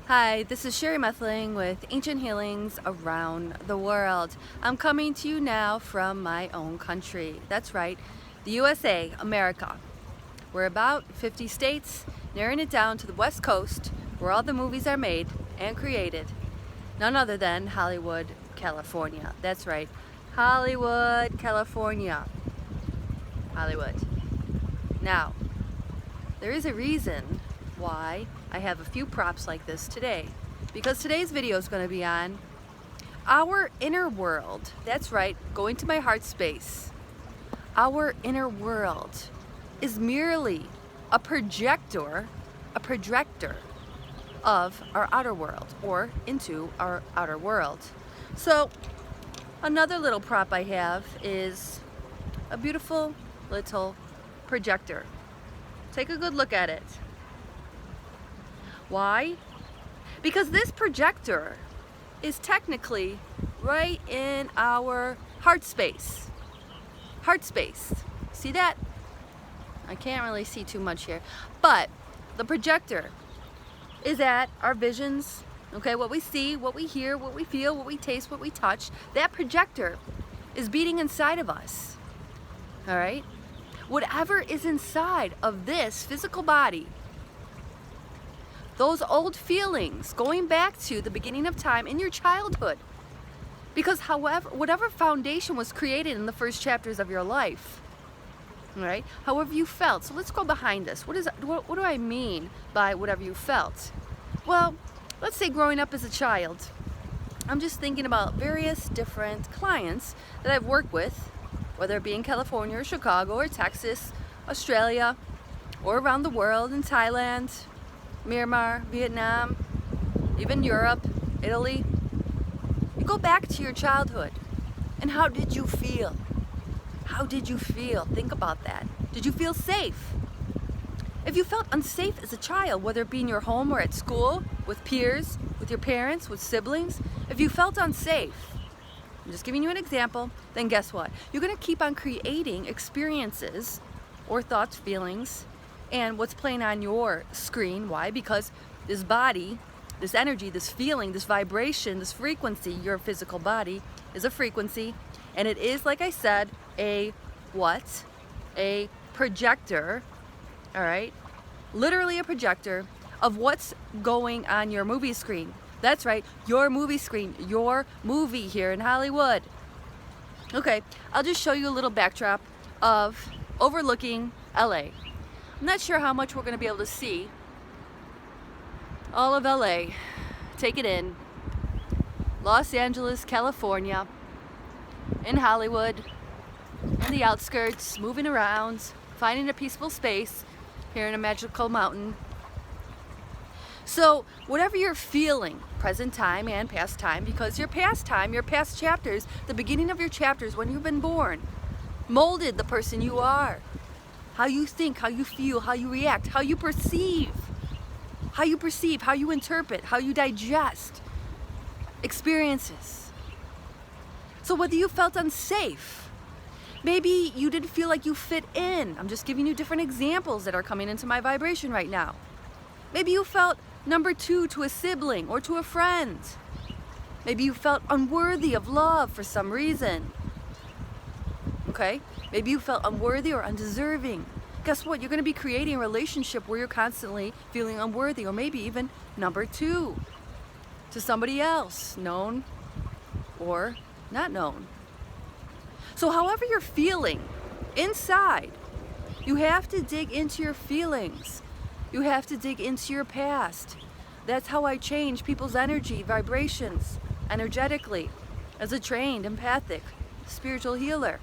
Hi, this is Sherry Methling with Ancient Healings Around the World. I'm coming to you now from my own country. That's right, the USA, America. We're about 50 states, narrowing it down to the West Coast, where all the movies are made and created. None other than Hollywood, California. That's right, Hollywood, California. Hollywood. Now, there is a reason why I have a few props like this today, because today's video is going to be on our inner world. That's right, going to my heart space. Our inner world is merely a projector of our outer world, or into our outer world. So another little prop I have is a beautiful little projector. Take a good look at it. Why? Because this projector is technically right in our heart space. Heart space. See that? I can't really see too much here. But the projector is at our visions, okay? What we see, what we hear, what we feel, what we taste, what we touch. That projector is beating inside of us. All right? Whatever is inside of this physical body, those old feelings going back to the beginning of time in your childhood. Because whatever foundation was created in the first chapters of your life, all right, however you felt. So let's go behind this. What do I mean by whatever you felt? Well, let's say growing up as a child, I'm just thinking about various different clients that I've worked with, whether it be in California or Chicago or Texas, Australia, or around the world in Thailand, Myanmar, Vietnam, even Europe, Italy. You go back to your childhood, and how did you feel? How did you feel? Think about that. Did you feel safe? If you felt unsafe as a child, whether it be in your home or at school, with peers, with your parents, with siblings, if you felt unsafe, I'm just giving you an example, then guess what? You're going to keep on creating experiences or thoughts, feelings, and what's playing on your screen. Why? Because this body, this energy, this feeling, this vibration, this frequency, your physical body is a frequency, and it is, like I said, a what? A projector, all right? Literally a projector of what's going on your movie screen. That's right, your movie screen, your movie here in Hollywood. Okay, I'll just show you a little backdrop of overlooking LA. I'm not sure how much we're going to be able to see all of LA. Take it in. Los Angeles, California, in Hollywood, in the outskirts, moving around, finding a peaceful space here in a magical mountain. So whatever you're feeling, present time and past time, because your past time, your past chapters, the beginning of your chapters when you've been born, molded the person you are. How you think, how you feel, how you react, how you perceive, how you interpret, how you digest experiences. So whether you felt unsafe, maybe you didn't feel like you fit in. I'm just giving you different examples that are coming into my vibration right now. Maybe you felt number two to a sibling or to a friend. Maybe you felt unworthy of love for some reason. Okay? Maybe you felt unworthy or undeserving. Guess what? You're going to be creating a relationship where you're constantly feeling unworthy, or maybe even number two to somebody else, known or not known. So however you're feeling inside, you have to dig into your feelings. You have to dig into your past. That's how I change people's energy, vibrations, energetically, as a trained, empathic, spiritual healer,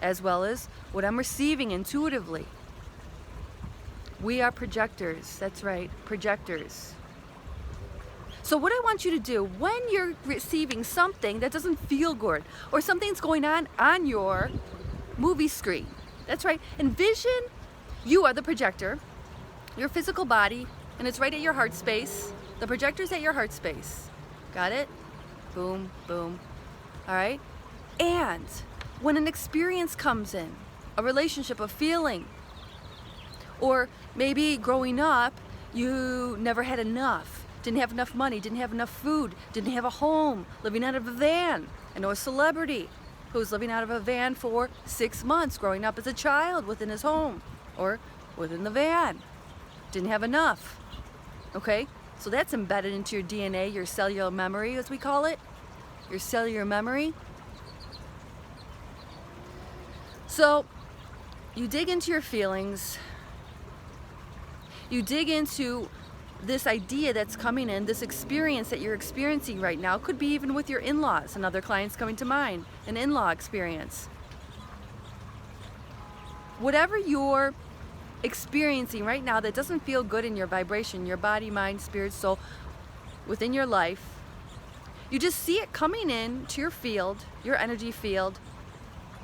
as well as what I'm receiving intuitively. We are projectors. That's right, projectors. So what I want you to do when you're receiving something that doesn't feel good, or something's going on your movie screen, that's right, envision you are the projector, your physical body, and it's right at your heart space. The projector's at your heart space. Got it? Boom, boom. All right? And when an experience comes in, a relationship, a feeling, or maybe growing up, you never had enough didn't have enough money, didn't have enough food, didn't have a home, living out of a van. I know a celebrity who was living out of a van for 6 months growing up as a child within his home or within the van. Didn't have enough. Okay? So that's embedded into your DNA, your cellular memory, as we call it. Your cellular memory. So you dig into your feelings. You dig into this idea that's coming in, this experience that you're experiencing right now. Could be even with your in-laws. Another client's coming to mind, an in-law experience. Whatever you're experiencing right now that doesn't feel good in your vibration, your body, mind, spirit, soul, within your life, you just see it coming in to your field, your energy field,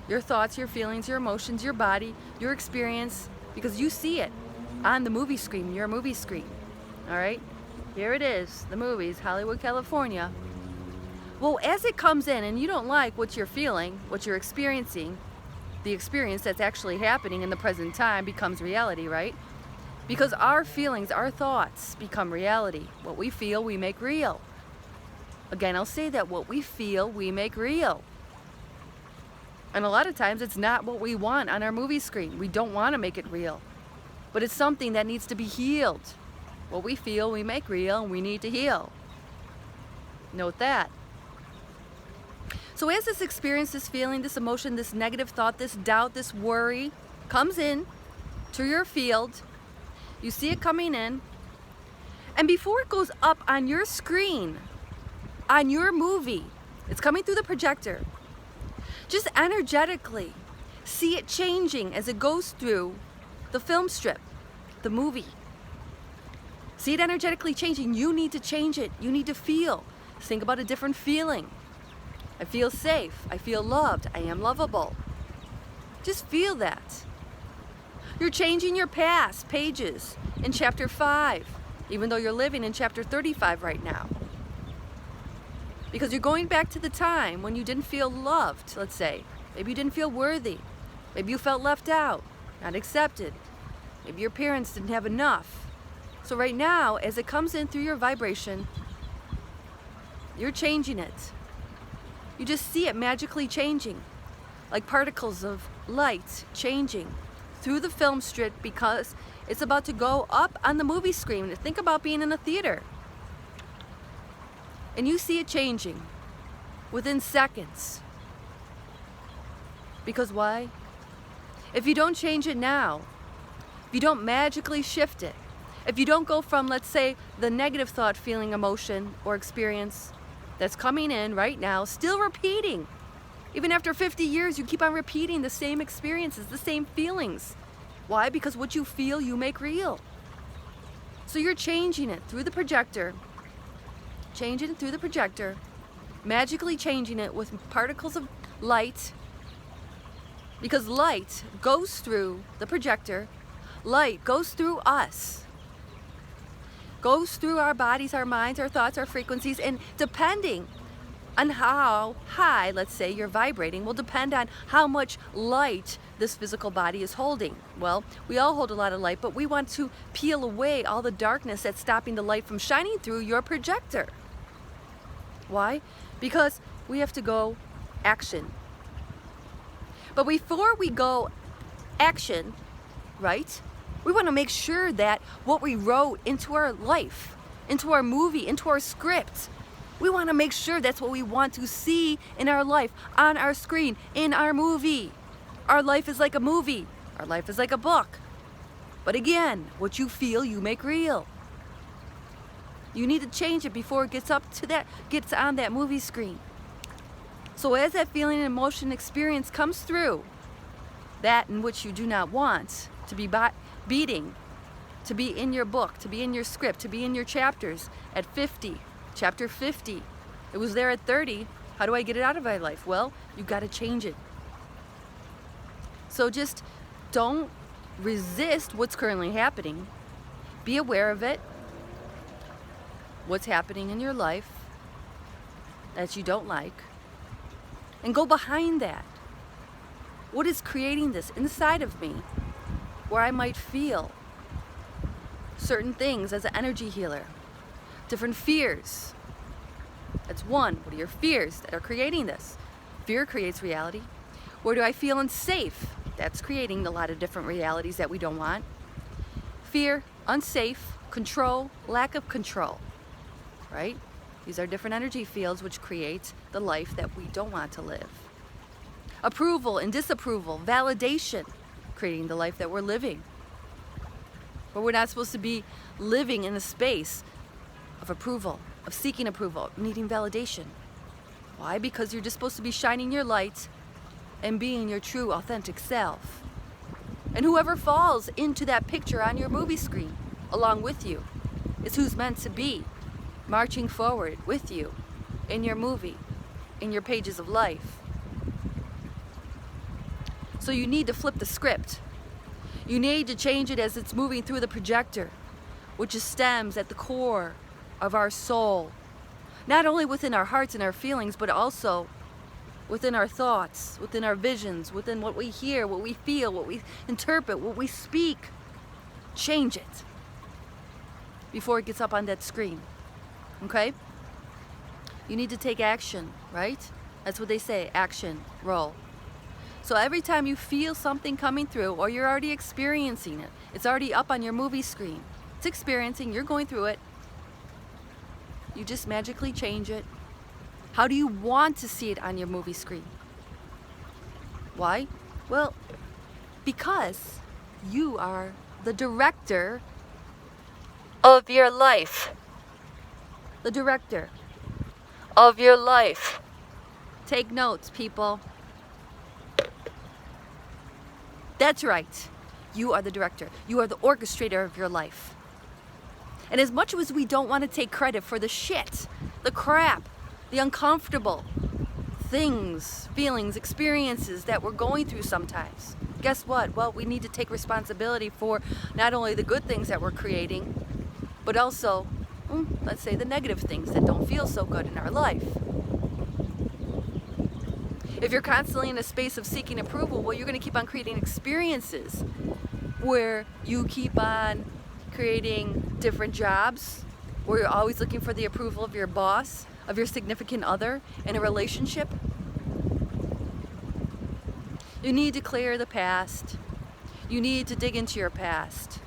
your thoughts, your feelings, your emotions, your body, your experience, because you see it on the movie screen, your movie screen. All right? Here it is, the movies, Hollywood, California. Well, as it comes in and you don't like what you're feeling, what you're experiencing, the experience that's actually happening in the present time becomes reality, right? Because our feelings, our thoughts become reality. What we feel, we make real. Again, I'll say that what we feel, we make real. And a lot of times it's not what we want on our movie screen. We don't want to make it real. But it's something that needs to be healed. What we feel, we make real, and we need to heal. Note that. So as this experience, this feeling, this emotion, this negative thought, this doubt, this worry comes in to your field, you see it coming in, and before it goes up on your screen, on your movie, it's coming through the projector, just energetically see it changing as it goes through the film strip, the movie. See it energetically changing. You need to change it. You need to feel. Think about a different feeling. I feel safe. I feel loved. I am lovable. Just feel that. You're changing your past pages in chapter 5, even though you're living in chapter 35 right now. Because you're going back to the time when you didn't feel loved, let's say. Maybe you didn't feel worthy. Maybe you felt left out, not accepted. Maybe your parents didn't have enough. So right now, as it comes in through your vibration, you're changing it. You just see it magically changing, like particles of light changing through the film strip because it's about to go up on the movie screen. Think about being in a theater. And you see it changing within seconds. Because why? If you don't change it now, if you don't magically shift it, if you don't go from, let's say, the negative thought, feeling, emotion, or experience that's coming in right now, still repeating. Even after 50 years, you keep on repeating the same experiences, the same feelings. Why? Because what you feel, you make real. So you're changing it through the projector, changing it through the projector, magically changing it with particles of light, because light goes through the projector, light goes through us, goes through our bodies, our minds, our thoughts, our frequencies, and depending on how high, let's say, you're vibrating, will depend on how much light this physical body is holding. Well, we all hold a lot of light, but we want to peel away all the darkness that's stopping the light from shining through your projector. Why? Because we have to go action. But before we go action, right, we want to make sure that what we wrote into our life, into our movie, into our script, we want to make sure that's what we want to see in our life, on our screen, in our movie. Our life is like a movie. Our life is like a book. But again, what you feel, you make real. You need to change it before it gets up to that, gets on that movie screen. So as that feeling and emotion experience comes through, that in which you do not want to be beating, to be in your book, to be in your script, to be in your chapters at 50, chapter 50. It was there at 30. How do I get it out of my life? Well, you got to change it. So just don't resist what's currently happening. Be aware of it. What's happening in your life that you don't like. And go behind that. What is creating this inside of me where I might feel certain things as an energy healer different fears. That's one. What are your fears that are creating this? Fear creates reality. Where do I feel unsafe? That's creating a lot of different realities that we don't want. Fear, unsafe, control, lack of control, right? These are different energy fields which create the life that we don't want to live. Approval and disapproval, validation, creating the life that we're living. But we're not supposed to be living in a space of approval, of seeking approval, needing validation. Why? Because you're just supposed to be shining your light and being your true, authentic self. And whoever falls into that picture on your movie screen along with you is who's meant to be marching forward with you in your movie, in your pages of life. So you need to flip the script. You need to change it as it's moving through the projector, which stems at the core of our soul. Not only within our hearts and our feelings, but also within our thoughts, within our visions, within what we hear, what we feel, what we interpret, what we speak. Change it before it gets up on that screen. Okay? You need to take action, right? That's what they say, action, roll. So every time you feel something coming through, or you're already experiencing it, it's already up on your movie screen. It's experiencing, you're going through it. You just magically change it. How do you want to see it on your movie screen? Why? Well, because you are the director of your life. The director of your life. Take notes, people. That's right. You are the director. You are the orchestrator of your life. And as much as we don't want to take credit for the shit, the crap, the uncomfortable things, feelings, experiences that we're going through sometimes, guess what? Well, we need to take responsibility for not only the good things that we're creating, but also, let's say, the negative things that don't feel so good in our life. If you're constantly in a space of seeking approval, well, you're going to keep on creating experiences where you keep on creating different jobs, where you're always looking for the approval of your boss, of your significant other in a relationship. You need to clear the past. You need to dig into your past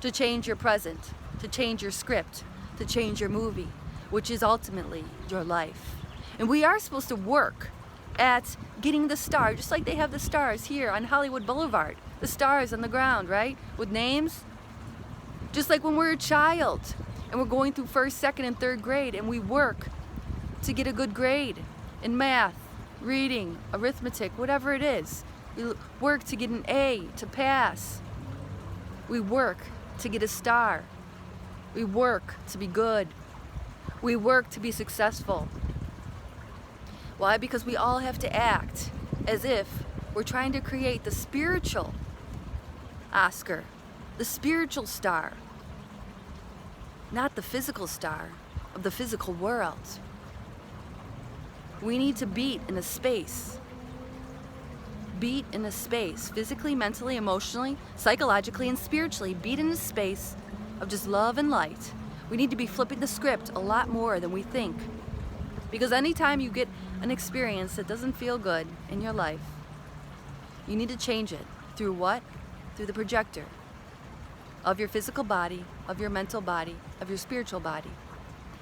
to change your present, to change your script, to change your movie, which is ultimately your life. And we are supposed to work at getting the star, just like they have the stars here on Hollywood Boulevard. The stars on the ground, right? With names. Just like when we're a child and we're going through first, second, and third grade and we work to get a good grade in math, reading, arithmetic, whatever it is. We work to get an A, to pass. We work to get a star. We work to be good. We work to be successful. Why? Because we all have to act as if we're trying to create the spiritual Oscar, the spiritual star, not the physical star of the physical world. We need to beat in a space. Beat in a space, physically, mentally, emotionally, psychologically, and spiritually. Beat in a space of just love and light. We need to be flipping the script a lot more than we think. Because anytime you get an experience that doesn't feel good in your life, you need to change it. Through what? Through the projector of your physical body, of your mental body, of your spiritual body.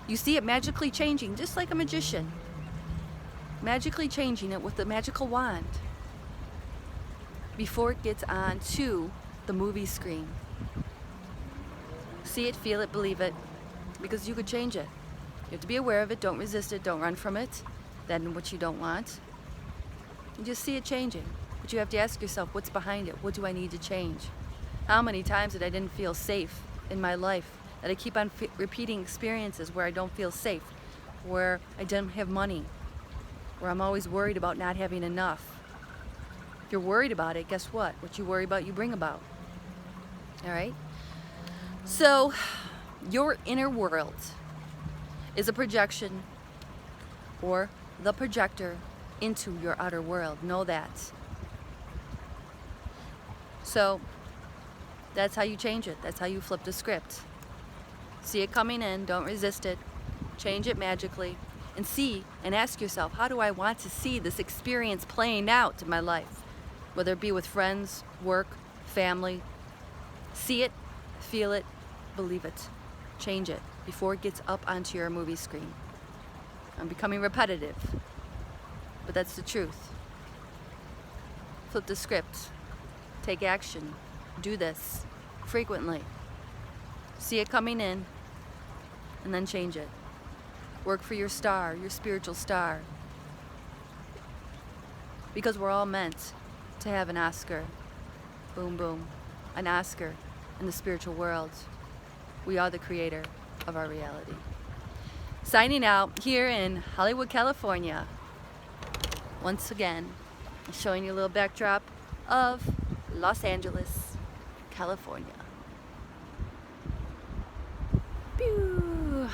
You see it magically changing, just like a magician. Magically changing it with the magical wand before it gets on to the movie screen. See it, feel it, believe it, because you could change it. You have to be aware of it, don't resist it, don't run from it. Then what you don't want. You just see it changing. But you have to ask yourself, what's behind it? What do I need to change? How many times did I didn't feel safe in my life? That I keep on repeating experiences where I don't feel safe, where I don't have money, where I'm always worried about not having enough. If you're worried about it, guess what? What you worry about, you bring about. All right? So, your inner world is a projection or the projector into your outer world. Know that. So, that's how you change it. That's how you flip the script. See it coming in, don't resist it. Change it magically. And see and ask yourself, how do I want to see this experience playing out in my life? Whether it be with friends, work, family. See it, feel it, believe it. Change it before it gets up onto your movie screen. I'm becoming repetitive, but that's the truth. Flip the script. Take action. Do this frequently. See it coming in, and then change it. Work for your star, your spiritual star. Because we're all meant to have an Oscar. Boom, boom. An Oscar in the spiritual world. We are the creator of our reality. Signing out here in Hollywood, California. Once again, showing you a little backdrop of Los Angeles, California. Pew.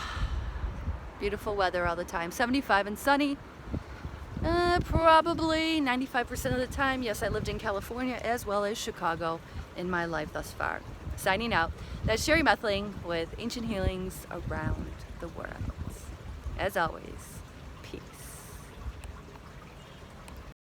Beautiful weather all the time. 75 and sunny. Probably 95% of the time. Yes, I lived in California as well as Chicago in my life thus far. Signing out. That's Sherry Methling with Ancient Healings Around the World. As always,